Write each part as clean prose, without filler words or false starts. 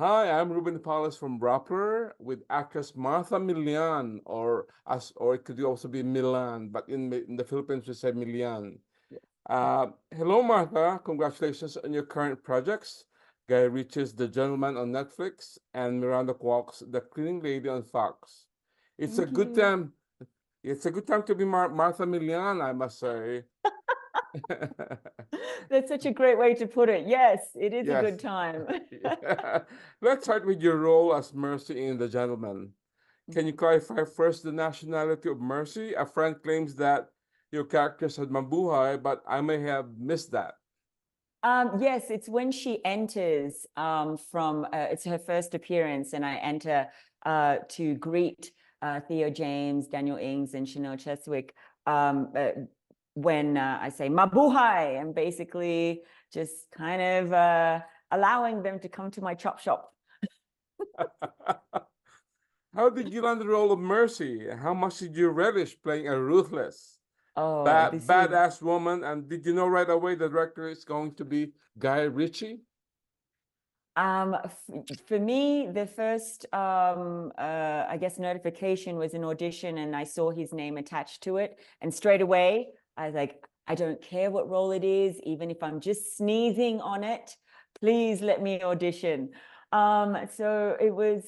Hi, I'm Ruben Nepales from Rappler with actress Martha Millan, or it could also be Milan, but in the Philippines we say Millan. Hello, Martha. Congratulations on your current projects. Guy Ritchie's The Gentleman on Netflix and Miranda Kwok's The Cleaning Lady on Fox. It's a Thank good you. time. It's a good time to be Martha Millan, I must say. That's such a great way to put it. Yes, it is a Yes. good time. Yeah. Let's start with your role as Mercy in The Gentleman. Can you clarify first the nationality of Mercy? A friend claims that your character said Mabuhay, but I may have missed that. Yes, it's when she enters it's her first appearance, and I enter to greet Theo James, Daniel Ings, and Chanel Cheswick when I say Mabuhay, and basically just kind of allowing them to come to my chop shop. How did you land the role of Mercy? How much did you relish playing a ruthless, Oh, this was badass woman? And did you know right away the director is going to be Guy Ritchie? for me, the first I guess notification was an audition, and I saw his name attached to it, and straight away I was like, I don't care what role it is, even if I'm just sneezing on it, please let me audition. So it was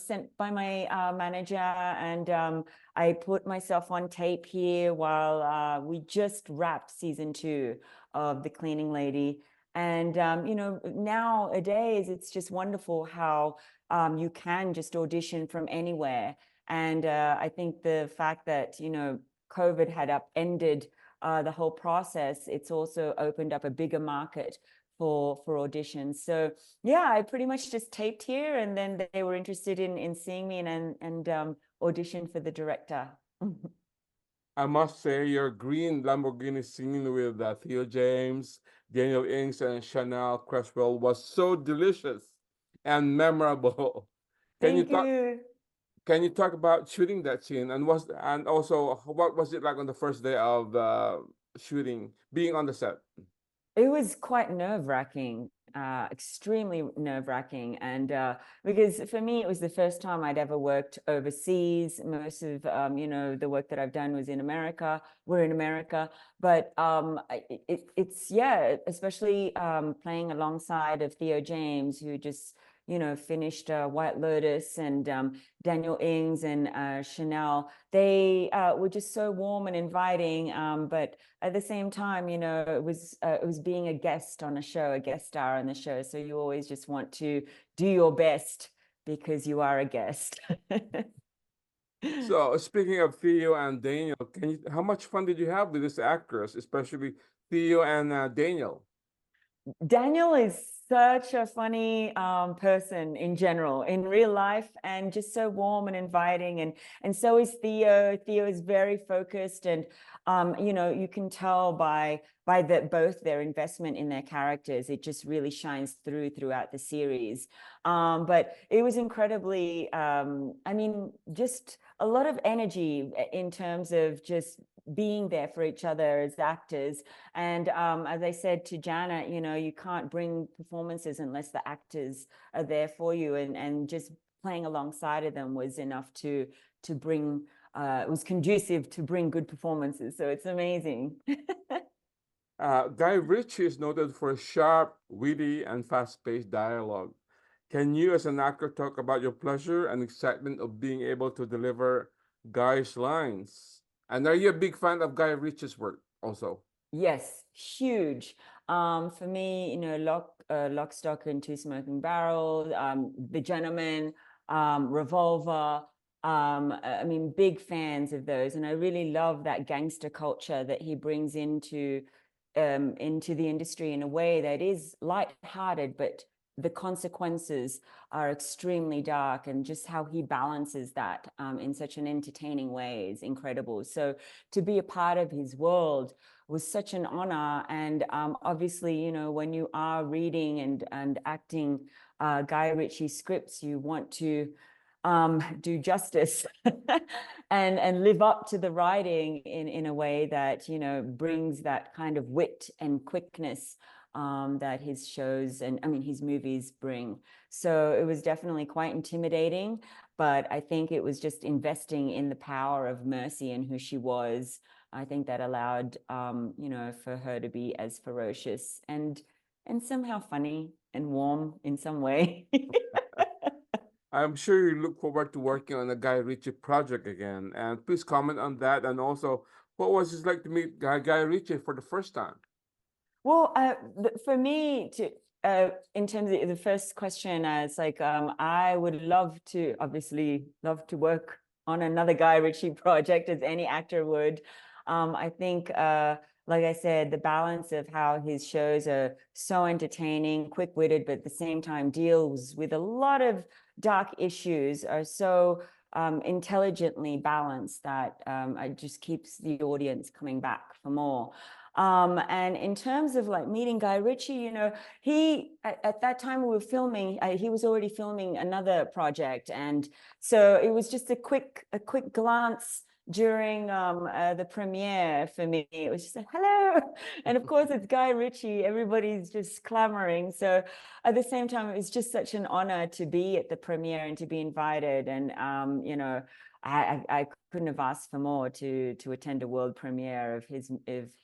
sent by my manager, and I put myself on tape here while we just wrapped season 2 of The Cleaning Lady. And, nowadays it's just wonderful how you can just audition from anywhere. And I think the fact that, COVID had upended the whole process, it's also opened up a bigger market for auditions. So yeah, I pretty much just taped here, and then they were interested in seeing me and auditioned for the director. I must say, your green Lamborghini singing with Theo James, Daniel Ings, and Chanel Cresswell was so delicious and memorable. Can you Thank talk? you. Can you talk about shooting that scene and also what was it like on the first day of shooting, being on the set? It was quite nerve-wracking, extremely nerve-wracking. And because for me, it was the first time I'd ever worked overseas. Most of, the work that I've done was in America. We're in America. But yeah, especially playing alongside of Theo James, who just, finished White Lotus, and Daniel Ings and Chanel. They were just so warm and inviting, but at the same time, it was being a guest on a show, a guest star on the show. So you always just want to do your best because you are a guest. So speaking of Theo and Daniel, how much fun did you have with this actress, especially Theo and Daniel? Daniel is such a funny person in general, in real life, and just so warm and inviting. And so is Theo. Theo is very focused, and you can tell by both their investment in their characters. It just really shines throughout the series. But it was incredibly, just a lot of energy in terms of just being there for each other as actors. And as I said to Janet, you can't bring performances unless the actors are there for you, and just playing alongside of them was enough to bring it was conducive to bring good performances. So it's amazing. Guy Ritchie is noted for sharp, witty, and fast-paced dialogue. Can you, as an actor, talk about your pleasure and excitement of being able to deliver Guy's lines? And are you a big fan of Guy Ritchie's work also? Yes, huge. For me, Lock, Stock, and Two Smoking Barrels, The Gentleman, Revolver. Big fans of those, and I really love that gangster culture that he brings into the industry in a way that is light-hearted, but the consequences are extremely dark, and just how he balances that in such an entertaining way is incredible. So to be a part of his world was such an honor. And obviously, when you are reading and acting Guy Ritchie scripts, you want to do justice and live up to the writing in a way that brings that kind of wit and quickness that his shows and I mean his movies bring. So it was definitely quite intimidating, but I think it was just investing in the power of Mercy and who she was. I think that allowed you know, for her to be as ferocious and somehow funny and warm in some way. I'm sure you look forward to working on a Guy Ritchie project again. And please comment on that. And also, what was it like to meet Guy Ritchie for the first time? Well, for me to in terms of the first question, it's like I would obviously love to work on another Guy Ritchie project as any actor would. I think, like I said, the balance of how his shows are so entertaining, quick-witted, but at the same time deals with a lot of dark issues are so intelligently balanced that it just keeps the audience coming back for more. And in terms of like meeting Guy Ritchie, you know, he at that time we were filming, he was already filming another project, and so it was just a quick glance during the premiere for me. It was just like, hello, and of course it's Guy Ritchie, everybody's just clamoring. So at the same time, it was just such an honor to be at the premiere and to be invited, and you know, I couldn't have asked for more to attend a world premiere of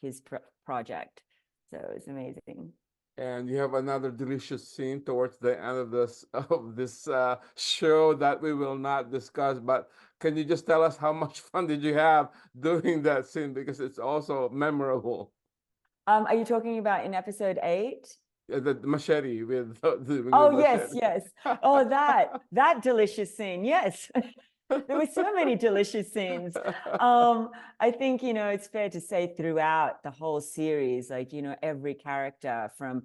his project. So it was amazing. And you have another delicious scene towards the end of this show that we will not discuss. But can you just tell us how much fun did you have doing that scene, because it's also memorable? Are you talking about in episode 8? The machete with the Oh yes, machete. yes. Oh, that delicious scene. Yes. There were so many delicious scenes. I think, you know, it's fair to say throughout the whole series, like, you know, every character from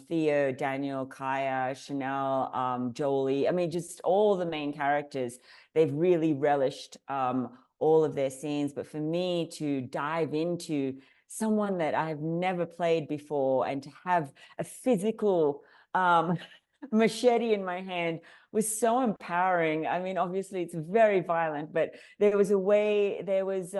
Theo, Daniel, Kaya, Chanel, Jolie, I mean, just all the main characters, they've really relished all of their scenes. But for me to dive into someone that I've never played before and to have a physical machete in my hand was so empowering. I mean, obviously it's very violent, but there was a way, there was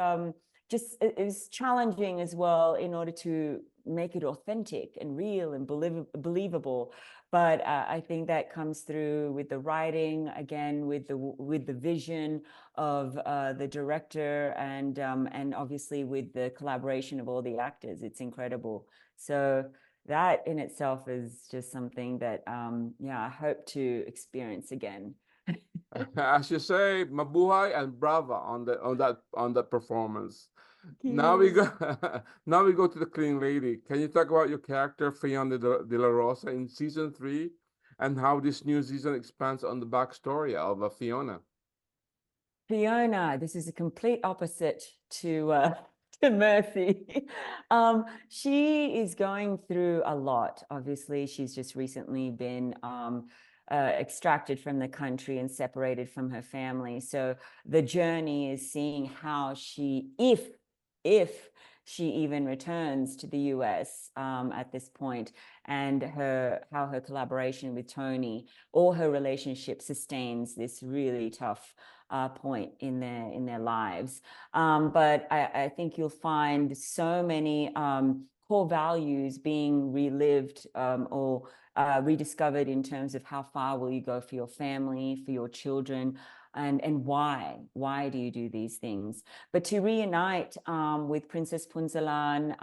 just, it was challenging as well in order to make it authentic and real and believable. But I think that comes through with the writing, again, with the vision of the director, and obviously with the collaboration of all the actors. It's incredible. So that in itself is just something that yeah, I hope to experience again. As you say, mabuhay and brava on that performance. Thank Now we you. go now we go to the clean lady. Can you talk about your character Fiona de la Rosa in season 3, and how this new season expands on the backstory of Fiona? Fiona, this is a complete opposite to to Mercy. She is going through a lot. Obviously, she's just recently been extracted from the country and separated from her family. So the journey is seeing how she, if she even returns to the US at this point, and how her collaboration with Tony or her relationship sustains this really tough point in their lives. But I think you'll find so many core values being relived or rediscovered in terms of how far will you go for your family, for your children, and why do you do these things. But to reunite with Princess Punzalan,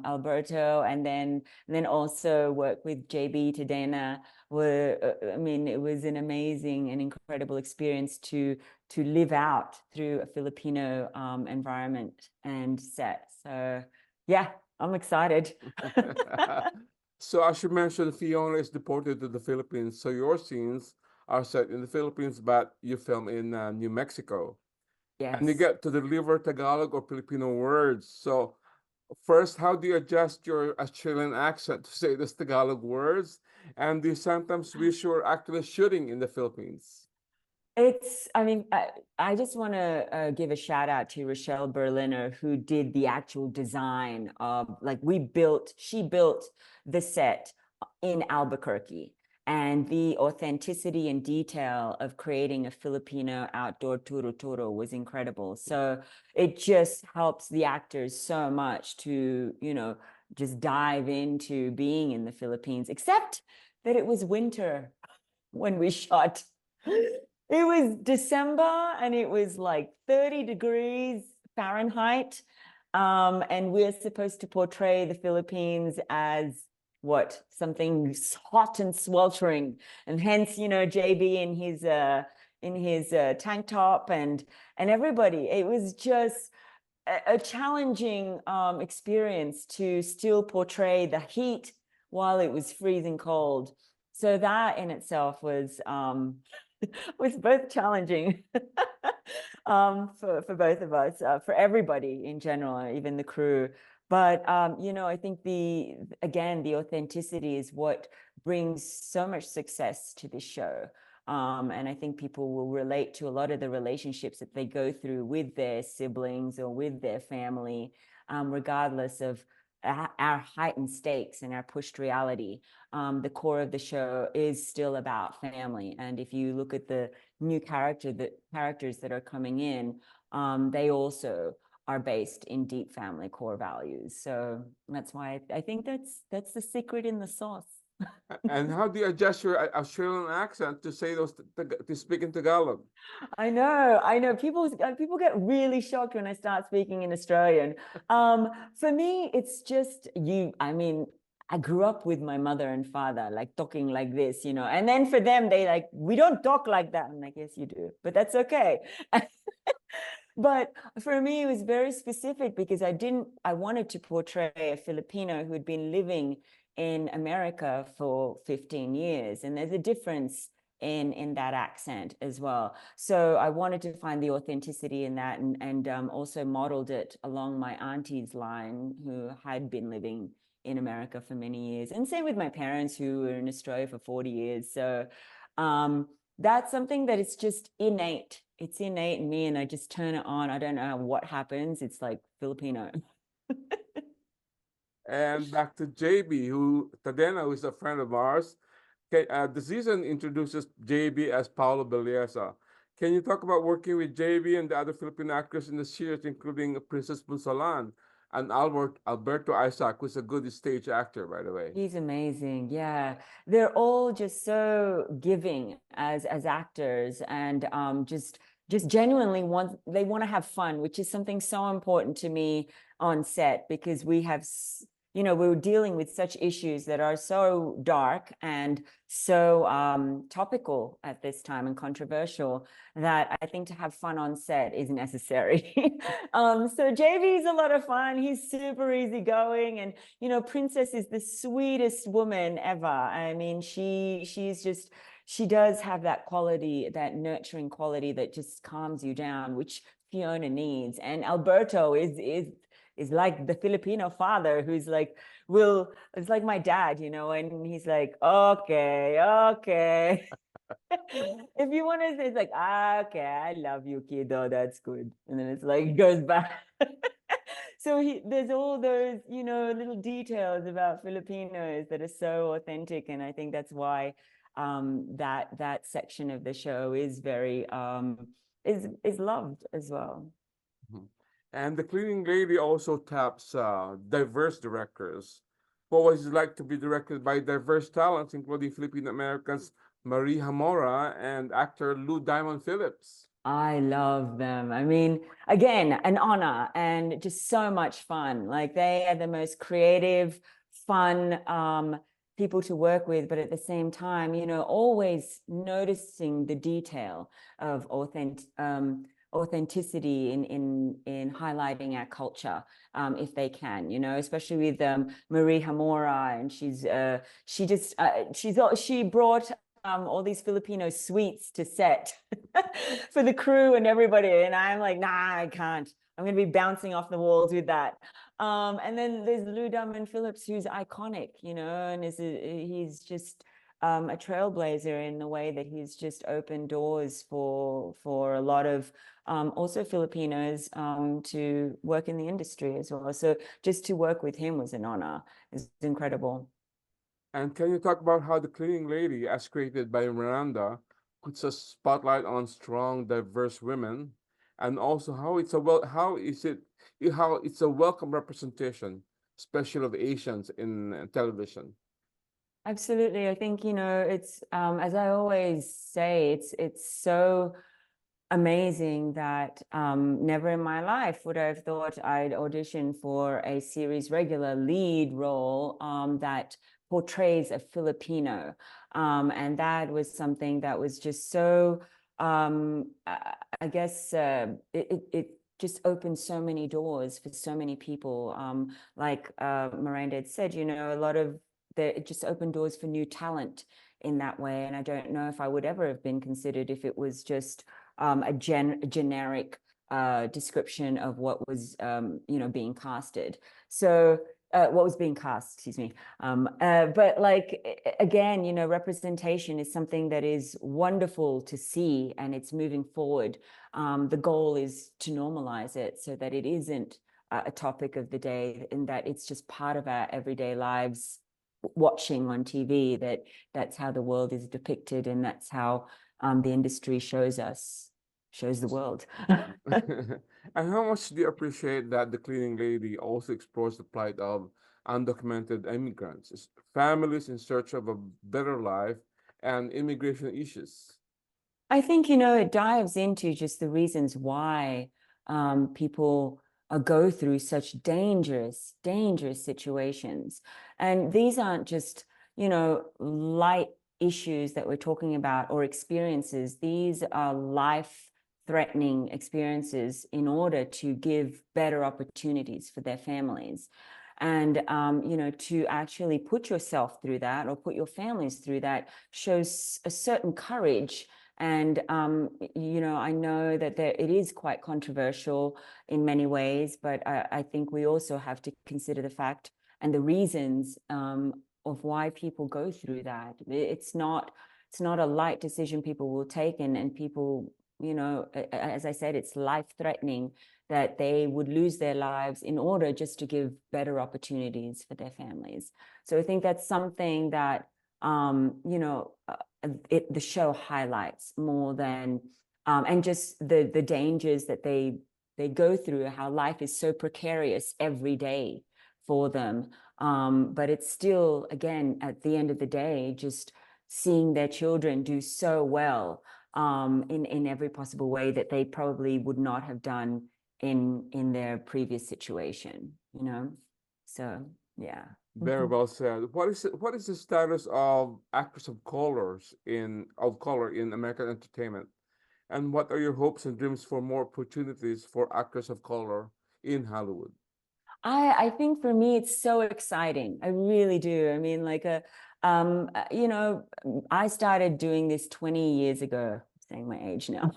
Alberto, and then also work with JB Tadena I mean, it was an amazing and incredible experience to live out through a Filipino environment and set. So yeah, I'm excited. So as you mentioned, Fiona is deported to the Philippines. So your scenes are set in the Philippines, but you film in New Mexico, and you Yes. get to deliver Tagalog or Filipino words. So first, how do you adjust your Australian accent to say these Tagalog words? And do you sometimes wish you were actually shooting in the Philippines? I mean, I just want to give a shout out to Rochelle Berliner, who did the actual design of, like, she built the set in Albuquerque. And the authenticity and detail of creating a Filipino outdoor turo was incredible. So it just helps the actors so much to, you know, just dive into being in the Philippines, except that it was winter when we shot. It was December and it was like 30 degrees Fahrenheit. And we're supposed to portray the Philippines as what? Something hot and sweltering. And hence, JB in his tank top and everybody. It was just a challenging experience to still portray the heat while it was freezing cold. So that in itself was was both challenging for both of us, for everybody in general, even the crew. But I think the authenticity is what brings so much success to this show. And I think people will relate to a lot of the relationships that they go through with their siblings or with their family, regardless of our heightened stakes and our pushed reality. The core of the show is still about family. And if you look at the new characters that are coming in, they also are based in deep family core values. So that's why I think that's the secret in the sauce. And how do you adjust your Australian accent to say those to speak in Tagalog? I know. People get really shocked when I start speaking in Australian. For me, it's just I mean, I grew up with my mother and father, like talking like this, and then for them, they like, we don't talk like that. I'm like, yes, you do, but that's okay. But for me, it was very specific because I wanted to portray a Filipino who had been living in America for 15 years. And there's a difference in that accent as well. So I wanted to find the authenticity in that and also modeled it along my auntie's line, who had been living in America for many years. And same with my parents, who were in Australia for 40 years. So that's something that it's just innate. It's innate in me, and I just turn it on. I don't know what happens. It's like Filipino. And back to JB, Tadena, who is a friend of ours. Okay, the season introduces JB as Paulo Belleza. Can you talk about working with JB and the other Filipino actors in the series, including Princess Bunsalan and Alberto Isaac, who's a good stage actor, by the way? He's amazing. Yeah. They're all just so giving as actors, and just genuinely want to have fun, which is something so important to me on set, because we have we're dealing with such issues that are so dark and so topical at this time and controversial, that I think to have fun on set is necessary. So JV is a lot of fun. He's super easygoing, and Princess is the sweetest woman ever. I mean, she does have that quality, that nurturing quality that just calms you down, which Fiona needs. And Alberto is like the Filipino father who's like, it's like my dad, and he's like, okay. If you want to say, it's like, okay, I love you, kiddo, that's good. And then it's like, goes back. So there's all those, little details about Filipinos that are so authentic. And I think that's why that section of the show is very, is loved as well. Mhm. And the cleaning lady also taps diverse directors. What was it like to be directed by diverse talents, including Filipino Americans Marie Hamora and actor Lou Diamond Phillips? I love them. I mean, again, an honor and just so much fun. Like, they are the most creative, fun people to work with, but at the same time, always noticing the detail of authenticity in highlighting our culture, if they can, especially with Marie Hamora, and she brought all these Filipino sweets to set for the crew and everybody. And I'm like, nah, I can't. I'm going to be bouncing off the walls with that. And then there's Lou Diamond Phillips, who's iconic, and he's just a trailblazer in the way that he's just opened doors for a lot of also Filipinos to work in the industry as well. So just to work with him was an honor. It's incredible. And can you talk about how the cleaning lady, as created by Miranda, puts a spotlight on strong, diverse women, and also how it's a welcome representation, especially of Asians in television? Absolutely. I think, it's as I always say, it's so amazing that never in my life would I have thought I'd audition for a series regular lead role that portrays a Filipino. And that was something that was just so, I guess, it just opened so many doors for so many people. Like Miranda had said, a lot of it just opened doors for new talent in that way. And I don't know if I would ever have been considered if it was just a generic description of what was, being casted. So what was being cast, excuse me. But like, again, representation is something that is wonderful to see, and it's moving forward. The goal is to normalize it so that it isn't a topic of the day, and that it's just part of our everyday lives, watching on TV, that's how the world is depicted, and that's how the industry shows the world. And how much do you appreciate that the cleaning lady also explores the plight of undocumented immigrants, families in search of a better life, and immigration issues? I think, it dives into just the reasons why people go through such dangerous situations. And these aren't just, light issues that we're talking about or experiences. These are life-threatening experiences in order to give better opportunities for their families. And, to actually put yourself through that or put your families through that shows a certain courage. And, I know that it is quite controversial in many ways, but I think we also have to consider the fact and the reasons of why people go through that. It's not a light decision people will take, and people, as I said, it's life-threatening that they would lose their lives in order just to give better opportunities for their families. So I think that's something that, the show highlights more than, and just the dangers that they go through, how life is so precarious every day for them. But it's still, again, at the end of the day, just seeing their children do so well in every possible way that they probably would not have done in their previous situation, So yeah. Very well said. What is the status of actors of color in American entertainment? And what are your hopes and dreams for more opportunities for actors of color in Hollywood? I think for me, it's so exciting. I really do. I mean, like I started doing this 20 years ago, saying my age now,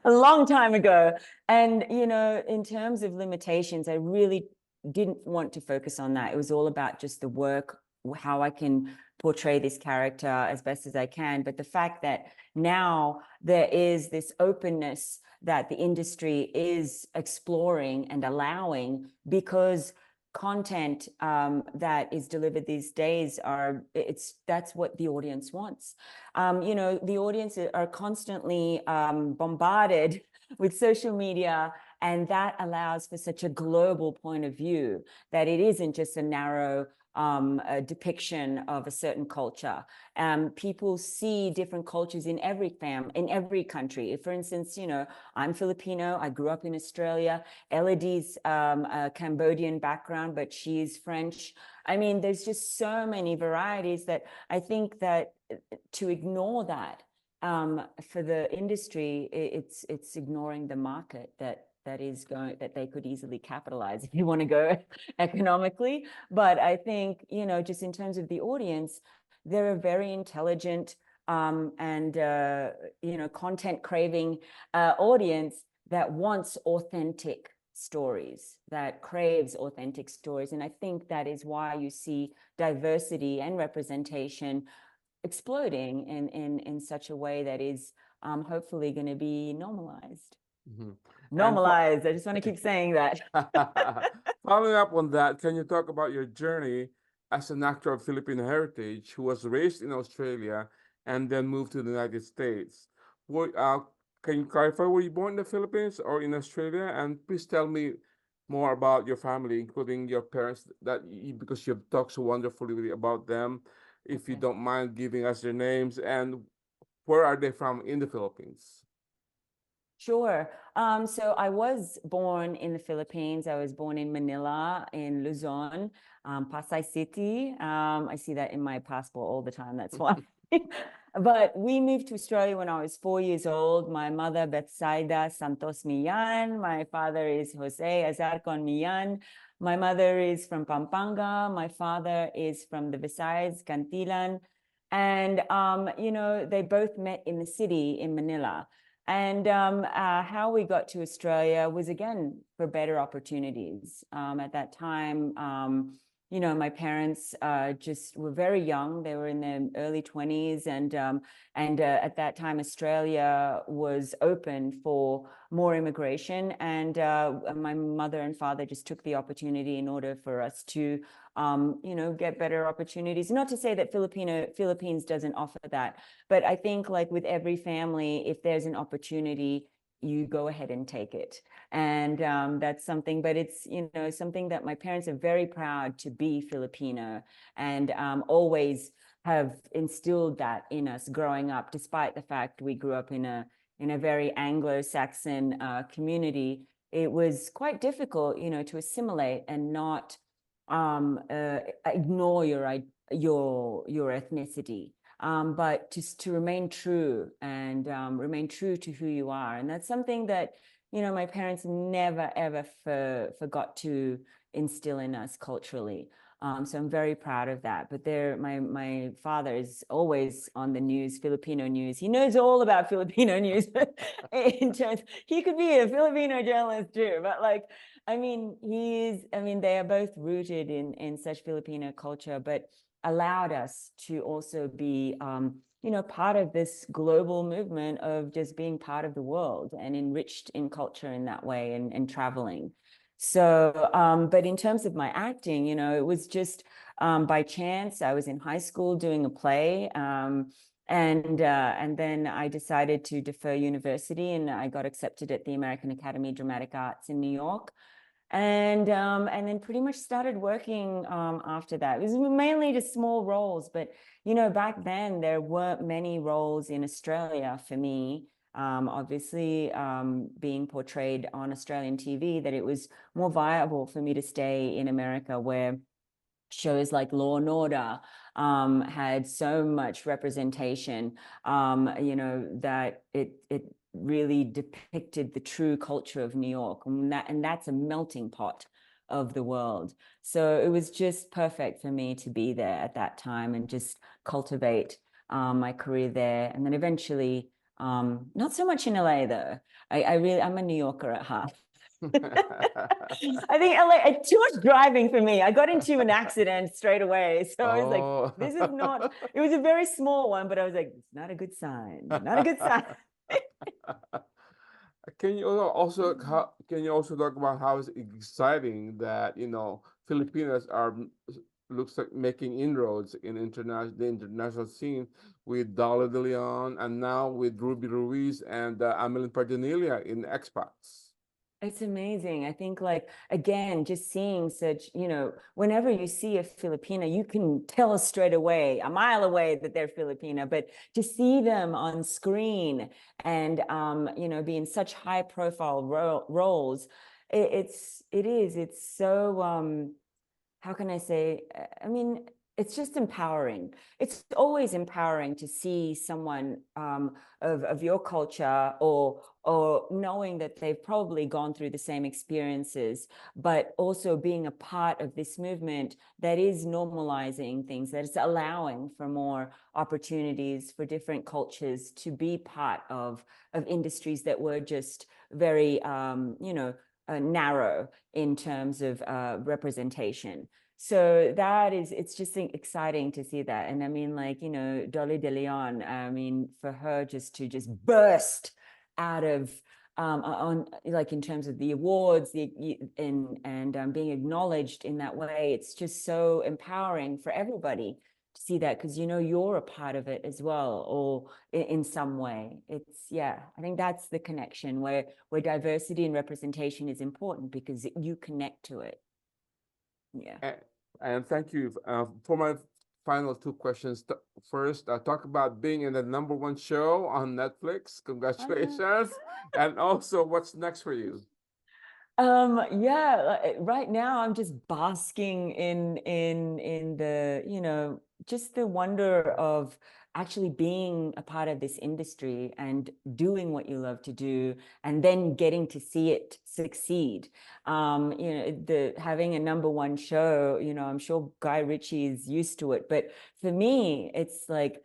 a long time ago. And, in terms of limitations, I really didn't want to focus on that. It was all about just the work, how I can portray this character as best as I can. But the fact that now there is this openness that the industry is exploring and allowing, because content that is delivered these days that's what the audience wants. The audience are constantly bombarded with social media, and that allows for such a global point of view that it isn't just a narrow a depiction of a certain culture. People see different cultures in every country. For instance, I'm Filipino. I grew up in Australia. Elodie's a Cambodian background, but she's French. I mean, there's just so many varieties that I think that to ignore that for the industry, it's ignoring the market that they could easily capitalize if you want to go economically. But I think, just in terms of the audience, they're a very intelligent and content craving audience that wants authentic stories, that craves authentic stories. And I think that is why you see diversity and representation exploding in such a way that is hopefully going to be normalized. Mhm. And Normalized. I just want to keep saying that. following up on that, can you talk about your journey as an actor of Filipino heritage who was raised in Australia and then moved to the United States? Can you clarify, were you born in the Philippines or in Australia? And please tell me more about your family, including your parents, because you've talked so wonderfully about them. If you Okay. don't mind giving us their names and where are they from in the Philippines? Sure. So I was born in the Philippines. I was born in Manila, in Luzon, Pasay City. I see that in my passport all the time. That's why. But we moved to Australia when I was 4 years old. My mother, Betsaida Santos Millan. My father is Jose Azarcon Millan. My mother is from Pampanga. My father is from the Visayas, Cantilan. And, they both met in the city in Manila. And how we got to Australia was, again, for better opportunities. At that time, my parents just were very young. They were in their early 20s. And at that time, Australia was open for more immigration. And my mother and father just took the opportunity in order for us to get better opportunities. Not to say that Philippines doesn't offer that, but I think, like with every family, if there's an opportunity, you go ahead and take it. And that's something, but it's, something that my parents are very proud to be Filipino, and always have instilled that in us growing up, despite the fact we grew up in a very Anglo-Saxon community. It was quite difficult, to assimilate and not ignore your ethnicity, but just to remain true and remain true to who you are. And that's something that, my parents never, ever forgot to instill in us culturally. So I'm very proud of that. But my father is always on the news, Filipino news. He knows all about Filipino news. He could be a Filipino journalist too, but they are both rooted in such Filipino culture, but allowed us to also be, part of this global movement of just being part of the world and enriched in culture in that way, and traveling. So, but in terms of my acting, it was just by chance. I was in high school doing a play. And then I decided to defer university, and I got accepted at the American Academy of Dramatic Arts in New York. And then pretty much started working after that. It was mainly just small roles, but back then there weren't many roles in Australia for me. Obviously, being portrayed on Australian TV, that it was more viable for me to stay in America, where shows like Law and Order had so much representation, that it really depicted the true culture of New York, and that's a melting pot of the world. So it was just perfect for me to be there at that time and just cultivate my career there. And then eventually, not so much in LA though. I'm a New Yorker at heart. I think LA, too much driving for me. I got into an accident straight away. So I was like, Oh. this is not, it was a very small one, but I was like, it's not a good sign. Not a good sign. Can you can you also talk about how it's exciting that Filipinos looks like making inroads in the international scene with Dolly De Leon, and now with Ruby Ruiz and Amelin Pardinilia in Expats. It's amazing. I think, like, again, just seeing such, whenever you see a Filipina, you can tell straight away, a mile away, that they're Filipina. But to see them on screen and, be in such high profile roles, it's so, how can I say? It's just empowering. It's always empowering to see someone of your culture, or knowing that they've probably gone through the same experiences, but also being a part of this movement that is normalizing things, that is allowing for more opportunities for different cultures to be part of industries that were just very, narrow in terms of representation. So it's just exciting to see that. And Dolly De Leon, for her just to burst out of on, like, in terms of the awards, and being acknowledged in that way, it's just so empowering for everybody. to see that, because you know you're a part of it as well, or in some way. It's, yeah, I think that's the connection where diversity and representation is important, because you connect to it. Yeah. And thank you for my final two questions. First, talk about being in the #1 show on Netflix. Congratulations. And also, what's next for you? Yeah, right now I'm just basking in the, you know, just the wonder of actually being a part of this industry and doing what you love to do, and then getting to see it succeed. You know, the having a #1 show, you know, I'm sure Guy Ritchie is used to it, but for me, it's like,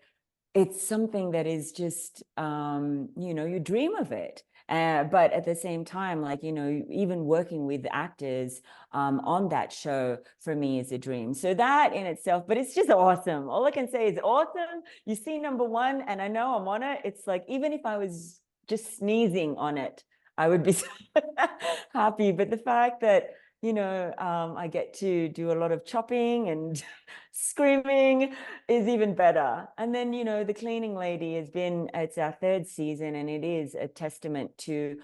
it's something that is just, you know, you dream of it. But at the same time, like, you know, even working with actors on that show for me is a dream. So that in itself, but it's just awesome. All I can say is awesome. You see #1 and I know I'm on it. It's like, even if I was just sneezing on it, I would be so happy. But the fact that, you know, I get to do a lot of chopping and screaming is even better. And then, you know, the cleaning lady has been, it's our 3rd season, and it is a testament to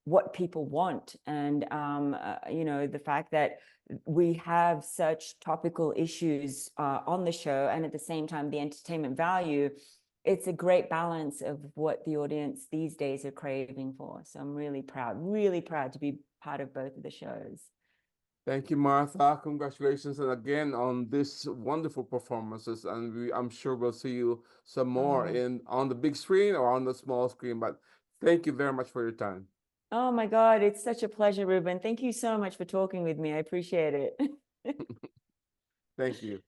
what people want. And, you know, the fact that we have such topical issues on the show, and at the same time, the entertainment value, it's a great balance of what the audience these days are craving for. So I'm really proud to be part of both of the shows. Thank you, Martha. Congratulations, and again on this wonderful performances. And I'm sure we'll see you some more on the big screen or on the small screen. But thank you very much for your time. Oh my God, it's such a pleasure, Ruben. Thank you so much for talking with me. I appreciate it. Thank you.